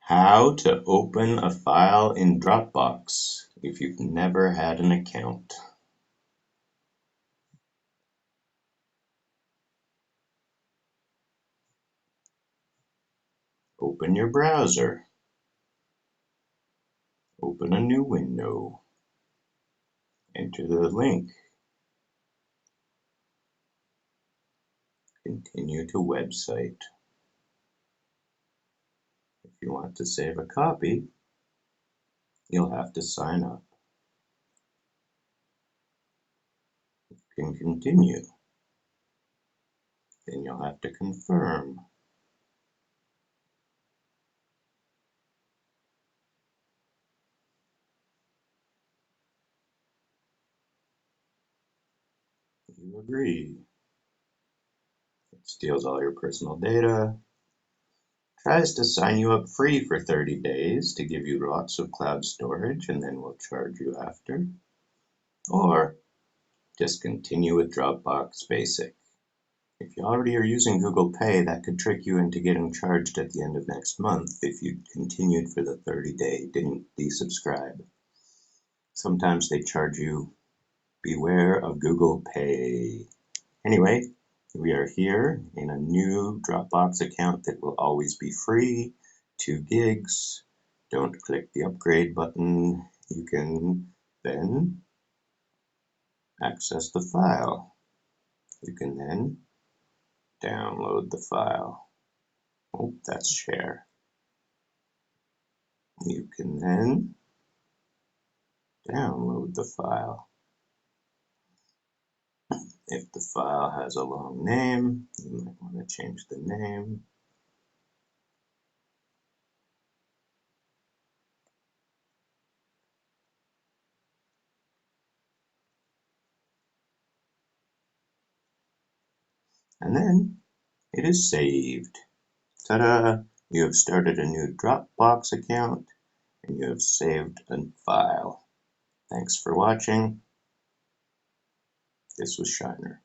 How to open a file in Dropbox if you've never had an account. Open your browser. Open a new window. Enter the link. Continue to website. If you want to save a copy, you'll have to sign up. You can continue. Then you'll have to confirm. You agree. It steals all your personal data, tries to sign you up free for 30 days to give you lots of cloud storage and then will charge you after. Or just continue with Dropbox Basic. If you already are using Google Pay, that could trick you into getting charged at the end of next month if you continued for the 30-day, didn't desubscribe. Sometimes they charge you. Beware of Google Pay. Anyway, we are here in a new Dropbox account that will always be free, 2 gigs. Don't click the upgrade button. You can then access the file. You can then download the file. Oh, that's share. You can then download the file. If the file has a long name, you might want to change the name. And then it is saved. Ta-da! You have started a new Dropbox account and you have saved a file. Thanks for watching. This was Shiner.